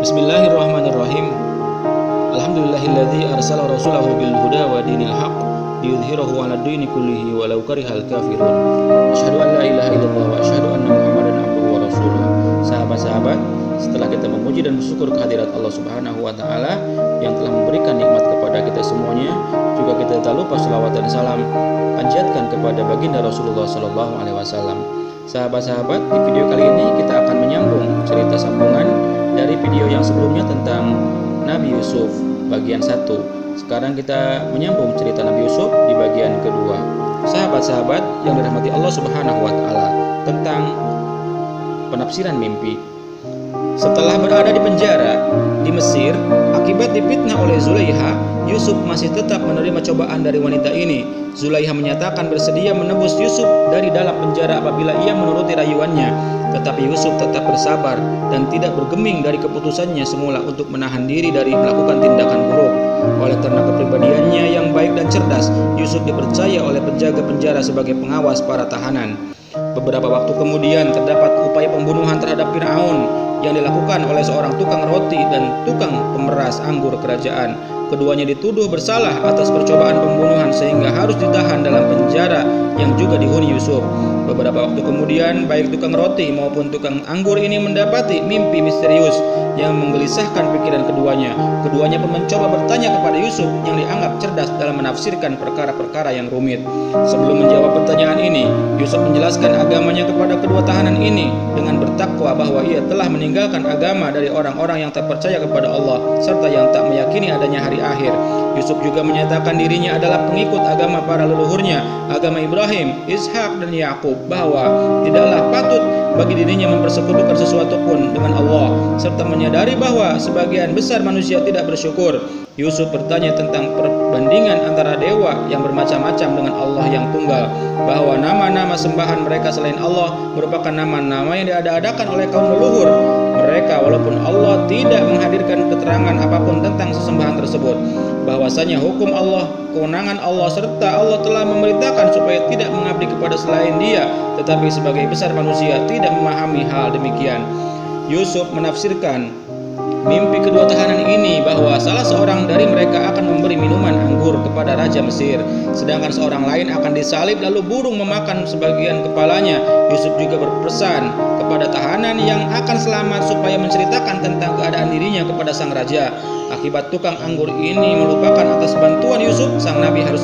Bismillahirrahmanirrahim. Alhamdulillahilladzi arsala rasulahu bil huda wa dinil haq liyudhhirahu 'ala ad-dini kullihi walau karihal kafirun. Asyhadu an la ilaha illallah wa asyhadu anna Muhammadan abduhu wa rasuluh. Sahabat-sahabat, setelah kita memuji dan bersyukur kehadirat Allah Subhanahu wa taala yang telah memberikan nikmat kepada kita semuanya, juga kita tak lupa selawat dan salam panjatkan kepada baginda Rasulullah sallallahu alaihi wasallam. Sahabat-sahabat, di video kali ini kita akan menyambung cerita sambungan dari video yang sebelumnya tentang Nabi Yusuf bagian 1. Sekarang kita menyambung cerita Nabi Yusuf di bagian kedua. Sahabat-sahabat yang dirahmati Allah Subhanahu wa taala, tentang penafsiran mimpi. Setelah berada di penjara di Mesir akibat difitnah oleh Zulaiha, Yusuf masih tetap menerima cobaan dari wanita ini. Zulaiha menyatakan bersedia menebus Yusuf dari dalam penjara apabila ia menuruti rayuannya. Tetapi Yusuf tetap bersabar dan tidak bergeming dari keputusannya semula untuk menahan diri dari melakukan tindakan buruk. Oleh karena kepribadiannya yang baik dan cerdas, Yusuf dipercaya oleh penjaga penjara sebagai pengawas para tahanan. Beberapa waktu kemudian terdapat upaya pembunuhan terhadap Fir'aun yang dilakukan oleh seorang tukang roti dan tukang pemeras anggur kerajaan. Keduanya dituduh bersalah atas percobaan pembunuhan sehingga harus ditahan dalam penjara yang juga dihuni Yusuf. Beberapa waktu kemudian, baik tukang roti maupun tukang anggur ini mendapati mimpi misterius yang menggelisahkan pikiran keduanya. Keduanya pun mencoba bertanya kepada Yusuf yang dianggap cerdas dalam menafsirkan perkara-perkara yang rumit. Sebelum menjawab pertanyaan ini, Yusuf menjelaskan agamanya kepada kedua tahanan ini dengan bertakwa bahwa ia telah meninggalkan agama dari orang-orang yang tak percaya kepada Allah serta yang tak meyakini adanya hari akhir. Yusuf juga menyatakan dirinya adalah pengikut agama para leluhurnya, agama Ibrahim, Ishak dan Yakub, bahwa tidaklah patut bagi dirinya mempersekutukan sesuatu pun dengan Allah, serta menyadari bahwa sebagian besar manusia tidak bersyukur. Yusuf bertanya tentang perbandingan antara dewa yang bermacam-macam dengan Allah yang tunggal, bahwa nama-nama sembahan mereka selain Allah merupakan nama-nama yang diada-adakan oleh kaum leluhur mereka, walaupun Allah tidak menghadirkan keterangan apapun tentang sesembahan tersebut. Bahwasanya hukum Allah, kewenangan Allah, serta Allah telah memerintahkan supaya tidak mengabdi kepada selain Dia, tetapi sebagai besar manusia tidak memahami hal demikian. Yusuf menafsirkan mimpi kedua tahanan ini bahwa salah seorang dari mereka akan memberi minuman anggur kepada Raja Mesir, sedangkan seorang lain akan disalib lalu burung memakan sebagian kepalanya. Yusuf juga berpesan kepada tahanan yang akan selamat supaya menceritakan tentang keadaan dirinya kepada sang raja. Akibat tukang anggur ini melupakan atas bantuan Yusuf, sang nabi harus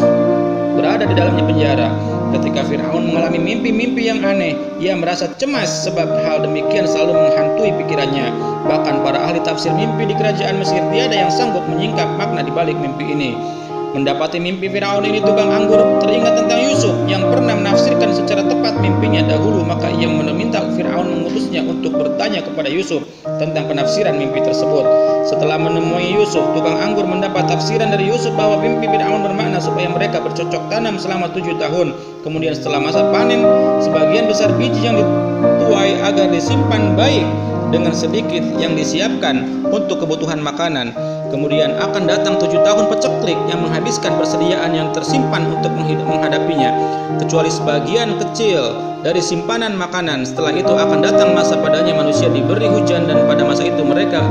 berada di dalamnya penjara. Ketika Fir'aun mengalami mimpi-mimpi yang aneh, ia merasa cemas sebab hal demikian selalu menghantui pikirannya. Bahkan para ahli tafsir mimpi di kerajaan Mesir tiada yang sanggup menyingkap makna di balik mimpi ini. Mendapati mimpi Fir'aun ini, tukang anggur teringat tentang Yusuf yang pernah menafsirkan secara tepat mimpinya dahulu, maka ia meminta Fir'aun mengutusnya untuk bertanya kepada Yusuf tentang penafsiran mimpi tersebut. Setelah menemui Yusuf, tukang anggur mendapat tafsiran dari Yusuf bahwa mimpi Fir'aun bermakna supaya mereka bercocok tanam selama 7 tahun. Kemudian setelah masa panen, sebagian besar biji yang dituai agar disimpan baik dengan sedikit yang disiapkan untuk kebutuhan makanan. Kemudian akan datang 7 tahun peceklik yang menghabiskan persediaan yang tersimpan untuk menghadapinya, kecuali sebagian kecil dari simpanan makanan. Setelah itu akan datang masa padanya manusia diberi hujan dan pada masa itu mereka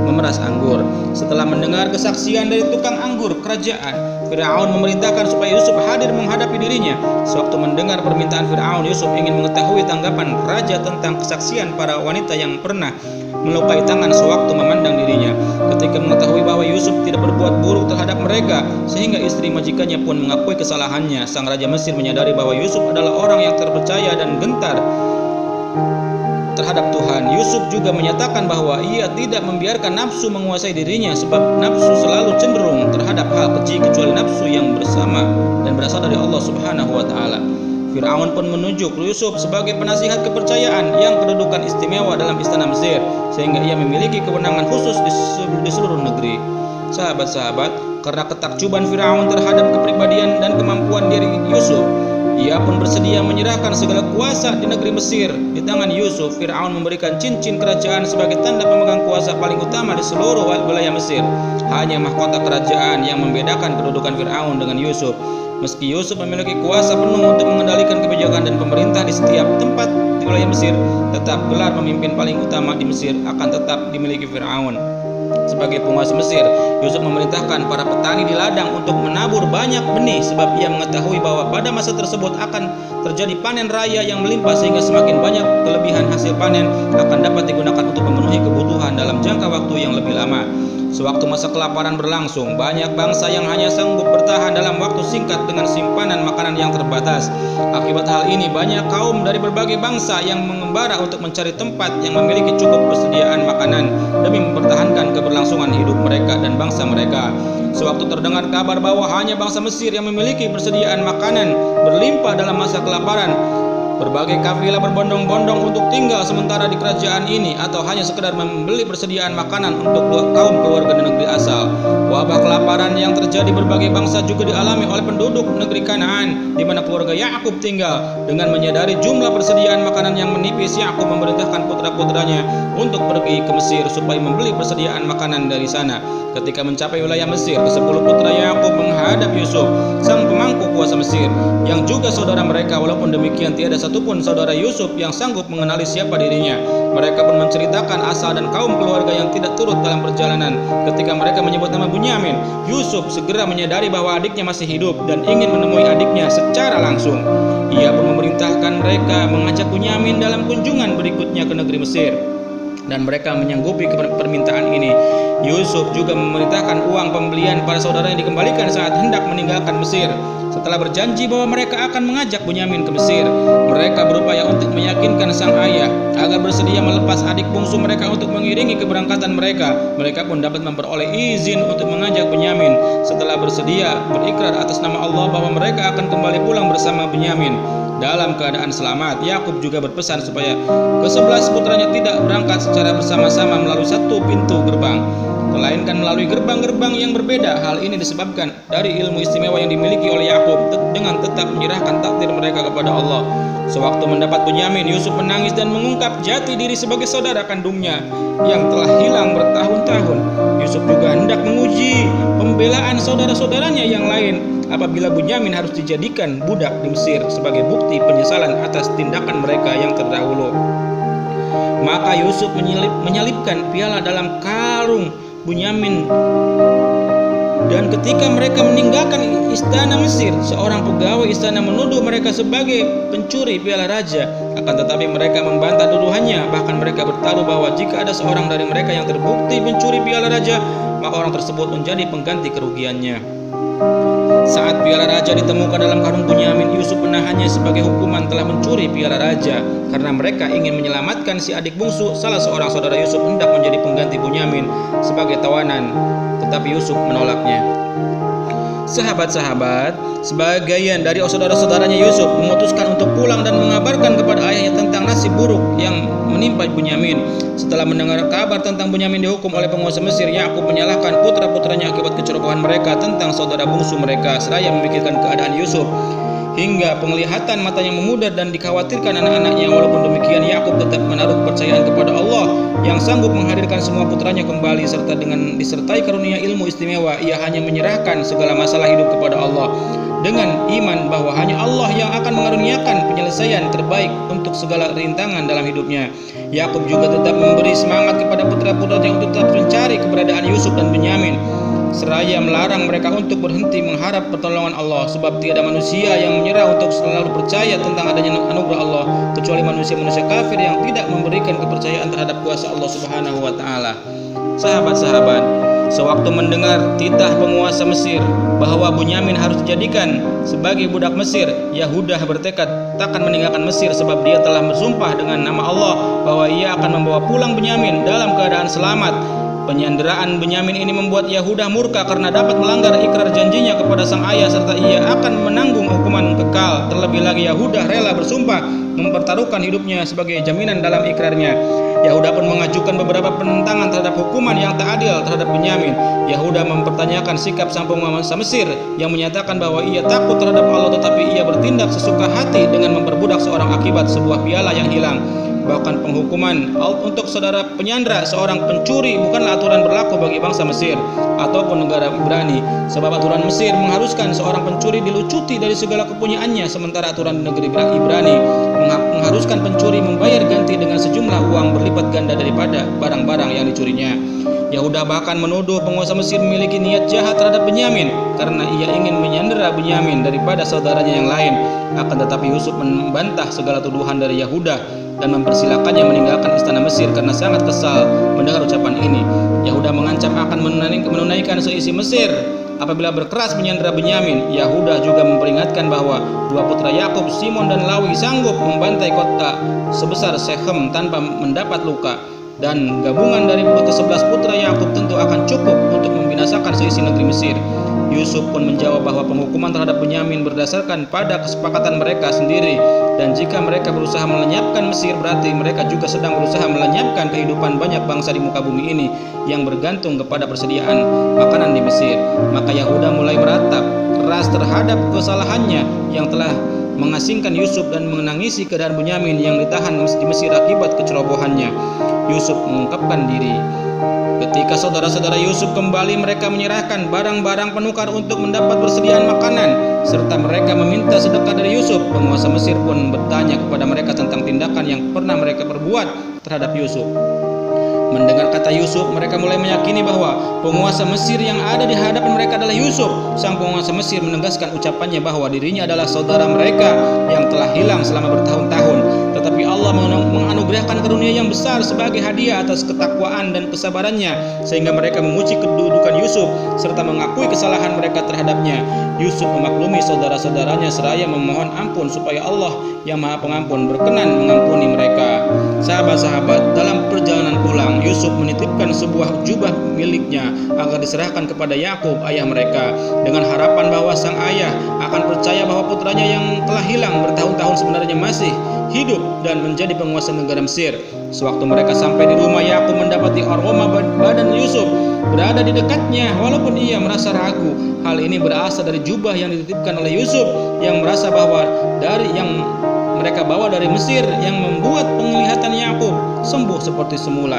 memeras anggur. Setelah mendengar kesaksian dari tukang anggur kerajaan, Fir'aun memerintahkan supaya Yusuf hadir menghadapi dirinya. Sewaktu mendengar permintaan Fir'aun, Yusuf ingin mengetahui tanggapan raja tentang kesaksian para wanita yang pernah melukai tangan sewaktu memandang dirinya. Ketika mengetahui bahwa Yusuf tidak berbuat buruk terhadap mereka, sehingga istri majikannya pun mengakui kesalahannya, sang raja Mesir menyadari bahwa Yusuf adalah orang yang terpercaya dan gentar terhadap Tuhan. Yusuf juga menyatakan bahwa ia tidak membiarkan nafsu menguasai dirinya, sebab nafsu selalu cenderung terhadap hal keji kecuali nafsu yang bersama dan berasal dari Allah Subhanahu wa taala. Fir'aun pun menunjuk Yusuf sebagai penasihat kepercayaan yang kedudukan istimewa dalam istana Mesir, sehingga ia memiliki kewenangan khusus di seluruh negeri. Sahabat-sahabat, karena ketakjuban Fir'aun terhadap kepribadian dan kemampuan diri Yusuf, ia pun bersedia menyerahkan segala kuasa di negeri Mesir di tangan Yusuf. Fir'aun memberikan cincin kerajaan sebagai tanda pemegang kuasa paling utama di seluruh wilayah Mesir. Hanya mahkota kerajaan yang membedakan kedudukan Fir'aun dengan Yusuf. Meski Yusuf memiliki kuasa penuh untuk mengendalikan kebijakan dan pemerintah di setiap tempat di wilayah Mesir, tetap gelar pemimpin paling utama di Mesir akan tetap dimiliki Firaun. Sebagai penguasa Mesir, Yusuf memerintahkan para petani di ladang untuk menabur banyak benih sebab ia mengetahui bahwa pada masa tersebut akan terjadi panen raya yang melimpah sehingga semakin banyak kelebihan hasil panen akan dapat digunakan untuk memenuhi kebutuhan dalam jangka waktu yang lebih lama. Sewaktu masa kelaparan berlangsung, banyak bangsa yang hanya sanggup bertahan dalam waktu singkat dengan simpanan makanan yang terbatas. Akibat hal ini, banyak kaum dari berbagai bangsa yang mengembara untuk mencari tempat yang memiliki cukup persediaan makanan demi mempertahankan keberlangsungan hidup mereka dan bangsa mereka. Sewaktu terdengar kabar bahwa hanya bangsa Mesir yang memiliki persediaan makanan berlimpah dalam masa kelaparan, berbagai kafilah berbondong-bondong untuk tinggal sementara di kerajaan ini atau hanya sekedar membeli persediaan makanan untuk kaum keluarga negeri asal. Wabah kelaparan yang terjadi berbagai bangsa juga dialami oleh penduduk negeri Kanaan, di mana keluarga Yakub tinggal. Dengan menyadari jumlah persediaan makanan yang menipis, Yakub memerintahkan putra-putranya untuk pergi ke Mesir supaya membeli persediaan makanan dari sana. Ketika mencapai wilayah Mesir, ke-10 putra Yakub menghadap Yusuf, sang pemangku kuasa Mesir, yang juga saudara mereka. Walaupun demikian, tiada satupun saudara Yusuf yang sanggup mengenali siapa dirinya. Mereka pun menceritakan asal dan kaum keluarga yang tidak turut dalam perjalanan. Ketika mereka menyebut nama Bunyamin, Yusuf segera menyadari bahwa adiknya masih hidup dan ingin menemui adiknya secara langsung. Ia pun memerintahkan mereka mengajak Bunyamin dalam kunjungan berikutnya ke negeri Mesir, dan mereka menyanggupi permintaan ini. Yusuf juga memerintahkan uang pembelian para saudaranya dikembalikan saat hendak meninggalkan Mesir. Setelah berjanji bahwa mereka akan mengajak Bunyamin ke Mesir, mereka berupaya untuk meyakinkan sang ayah agar bersedia melepas adik bungsu mereka untuk mengiringi keberangkatan mereka. Mereka pun dapat memperoleh izin untuk mengajak Bunyamin. Setelah bersedia berikrar atas nama Allah bahwa mereka akan kembali pulang bersama Bunyamin dalam keadaan selamat, Yakub juga berpesan supaya ke-11 putranya tidak berangkat secara bersama-sama melalui satu pintu gerbang, melainkan melalui gerbang-gerbang yang berbeda. Hal ini disebabkan dari ilmu istimewa yang dimiliki oleh Yakub dengan tetap menyerahkan takdir mereka kepada Allah. Sewaktu mendapat Bunyamin, Yusuf menangis dan mengungkap jati diri sebagai saudara kandungnya yang telah hilang bertahun-tahun. Yusuf juga hendak menguji pembelaan saudara-saudaranya yang lain apabila Bunyamin harus dijadikan budak di Mesir sebagai bukti penyesalan atas tindakan mereka yang terdahulu. Maka Yusuf menyelipkan piala dalam karung Bunyamin, dan ketika mereka meninggalkan istana Mesir, seorang pegawai istana menuduh mereka sebagai pencuri piala raja. Akan tetapi mereka membantah tuduhannya. Bahkan mereka bertaruh bahwa jika ada seorang dari mereka yang terbukti mencuri piala raja, maka orang tersebut menjadi pengganti kerugiannya. Saat piala raja ditemukan dalam karung Bunyamin, Yusuf menahannya sebagai hukuman telah mencuri piala raja. Karena mereka ingin menyelamatkan si adik bungsu, salah seorang saudara Yusuf hendak menjadi pengganti Bunyamin sebagai tawanan, tetapi Yusuf menolaknya. Sahabat-sahabat, sebagian dari saudara-saudaranya Yusuf memutuskan untuk pulang dan mengabarkan kepada ayahnya tentang nasib buruk yang menimpa Bunyamin. Setelah mendengar kabar tentang Bunyamin dihukum oleh penguasa Mesir, Yakub menyalahkan putra-putranya akibat kecerobohan mereka tentang saudara bungsu mereka, seraya memikirkan keadaan Yusuf hingga penglihatan matanya memudar dan dikhawatirkan anak-anaknya. Walaupun demikian, Yakub tetap menaruh kepercayaan kepada Allah yang sanggup menghadirkan semua putranya kembali, serta dengan disertai karunia ilmu istimewa, ia hanya menyerahkan segala masalah hidup kepada Allah dengan iman bahwa hanya Allah yang akan mengaruniakan penyelesaian terbaik untuk segala rintangan dalam hidupnya. Yakub juga tetap memberi semangat kepada putra-putranya untuk tetap mencari keberadaan Yusuf dan Bunyamin, seraya melarang mereka untuk berhenti mengharap pertolongan Allah, sebab tiada manusia yang menyerah untuk selalu percaya tentang adanya anugerah Allah kecuali manusia-manusia kafir yang tidak memberikan kepercayaan terhadap kuasa Allah Subhanahu wa taala. Sahabat-sahabat, sewaktu mendengar titah penguasa Mesir bahwa Bunyamin harus dijadikan sebagai budak Mesir, Yahudah bertekad takkan meninggalkan Mesir sebab dia telah bersumpah dengan nama Allah bahwa ia akan membawa pulang Bunyamin dalam keadaan selamat. Penyanderaan Bunyamin ini membuat Yahudah murka karena dapat melanggar ikrar janjinya kepada sang ayah serta ia akan menanggung hukuman kekal. Terlebih lagi Yahudah rela bersumpah mempertaruhkan hidupnya sebagai jaminan dalam ikrarnya. Yahudah pun mengajukan beberapa penentangan terhadap hukuman yang tak adil terhadap Bunyamin. Yahudah mempertanyakan sikap sang penguasa Mesir yang menyatakan bahwa ia takut terhadap Allah tetapi ia bertindak sesuka hati dengan memperbudak seorang akibat sebuah piala yang hilang. Bahkan penghukuman untuk saudara penyandra seorang pencuri bukanlah aturan berlaku bagi bangsa Mesir ataupun negara Ibrani, sebab aturan Mesir mengharuskan seorang pencuri dilucuti dari segala kepunyaannya, sementara aturan negeri Ibrani mengharuskan pencuri membayar ganti dengan sejumlah uang berlipat ganda daripada barang-barang yang dicurinya. Yahuda bahkan menuduh penguasa Mesir memiliki niat jahat terhadap Benyamin karena ia ingin menyandera Benyamin daripada saudaranya yang lain. Akan tetapi Yusuf membantah segala tuduhan dari Yahuda dan mempersilakannya meninggalkan istana Mesir karena sangat kesal mendengar ucapan ini. Yahuda mengancam akan menunaikan seisi Mesir apabila berkeras menyandera Benyamin. Yahuda juga memperingatkan bahwa dua putra Yakub, Simon dan Lawi, sanggup membantai kota sebesar Shechem tanpa mendapat luka, dan gabungan dari ke-11 putra Yakub tentu akan cukup untuk membinasakan seisi negeri Mesir. Yusuf pun menjawab bahwa penghukuman terhadap Benyamin berdasarkan pada kesepakatan mereka sendiri, dan jika mereka berusaha melenyapkan Mesir, berarti mereka juga sedang berusaha melenyapkan kehidupan banyak bangsa di muka bumi ini yang bergantung kepada persediaan makanan di Mesir. Maka Yahuda mulai meratap keras terhadap kesalahannya yang telah mengasingkan Yusuf dan menangisi keadaan Benyamin yang ditahan di Mesir akibat kecerobohannya. Yusuf mengungkapkan diri. Ketika saudara-saudara Yusuf kembali, mereka menyerahkan barang-barang penukar untuk mendapat persediaan makanan, serta mereka meminta sedekah dari Yusuf. Penguasa Mesir pun bertanya kepada mereka tentang tindakan yang pernah mereka perbuat terhadap Yusuf. Mendengar kata Yusuf, mereka mulai meyakini bahwa penguasa Mesir yang ada di hadapan mereka adalah Yusuf. Sang penguasa Mesir menegaskan ucapannya bahwa dirinya adalah saudara mereka yang telah hilang selama bertahun-tahun. Tetapi Allah menganugerahkan karunia yang besar sebagai hadiah atas ketakwaan dan kesabarannya, sehingga mereka memuji kedudukan Yusuf serta mengakui kesalahan mereka terhadapnya. Yusuf memaklumi saudara-saudaranya seraya memohon ampun supaya Allah yang Maha Pengampun berkenan mengampuni mereka. Sahabat-sahabat, dalam perjalanan pulang, Yusuf menitipkan sebuah jubah miliknya agar diserahkan kepada Yakub, ayah mereka, dengan harapan bahwa sang ayah akan percaya bahwa putranya yang telah hilang bertahun-tahun sebenarnya masih hidup dan menjadi penguasa negara Mesir. Sewaktu mereka sampai di rumah, Yakub mendapati aroma badan Yusuf berada di dekatnya, walaupun ia merasa ragu. Hal ini berasal dari jubah yang dititipkan oleh Yusuf yang merasa bahwa dari yang mereka bawa dari Mesir yang membuat penglihatan Yakub sembuh seperti semula.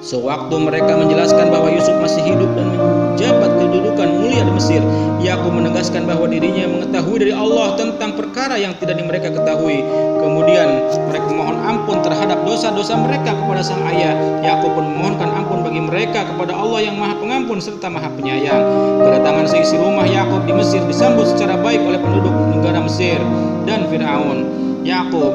Sewaktu mereka menjelaskan bahwa Yusuf masih hidup dan menjabat kedudukan mulia di Mesir, Yakub menegaskan bahwa dirinya mengetahui dari Allah tentang perkara yang tidak mereka ketahui. Kemudian mereka memohon ampun terhadap dosa-dosa mereka kepada sang ayah. Yakub pun memohonkan ampun bagi mereka kepada Allah yang Maha Pengampun serta Maha Penyayang. Kedatangan seisi rumah Yakub di Mesir disambut secara baik oleh penduduk negara Mesir dan Firaun. Yakub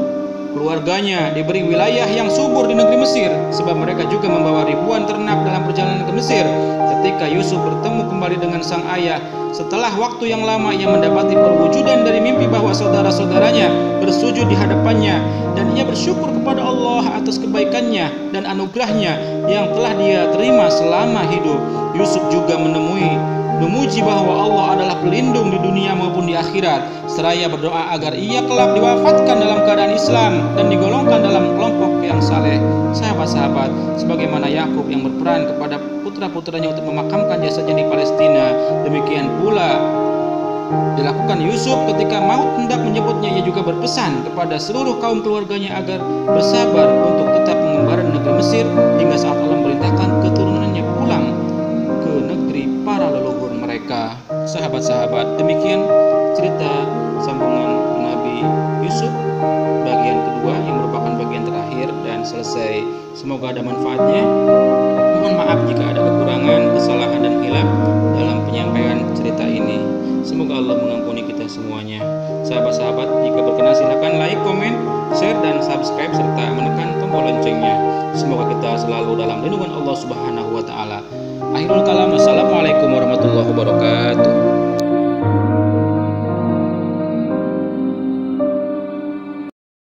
keluarganya diberi wilayah yang subur di negeri Mesir, sebab mereka juga membawa ribuan ternak dalam perjalanan ke Mesir. Ketika Yusuf bertemu kembali dengan sang ayah, setelah waktu yang lama ia mendapati perwujudan dari mimpi bahwa saudara-saudaranya bersujud di hadapannya, dan ia bersyukur kepada Allah atas kebaikannya dan anugerahnya yang telah dia terima selama hidup. Yusuf juga memuji bahwa Allah adalah pelindung di dunia maupun di akhirat, seraya berdoa agar ia kelak diwafatkan dalam keadaan Islam dan digolongkan dalam kelompok yang saleh. Sahabat-sahabat, sebagaimana Yakub yang berperan kepada putra-putranya untuk memakamkan jasadnya di Palestina, demikian pula dilakukan Yusuf ketika maut hendak menyebutnya. Ia juga berpesan kepada seluruh kaum keluarganya agar bersabar untuk tetap mengembara di negeri Mesir hingga saat Allah memerintahkan keturunannya pulang ke negeri para leluhur mereka. Sahabat-sahabat, demikian cerita sambungan Nabi Yusuf bagian kedua yang merupakan bagian terakhir dan selesai. Semoga ada manfaatnya. Mohon maaf jika ada kekurangan, kesalahan dan hilaf dalam penyampaian cerita ini. Semoga Allah mengampuni kita semuanya. Sahabat-sahabat, jika berkenan silakan like, komen, share dan subscribe serta menekan tombol loncengnya. Semoga kita selalu dalam lindungan Allah Subhanahu wa taala. Akhirul kalam.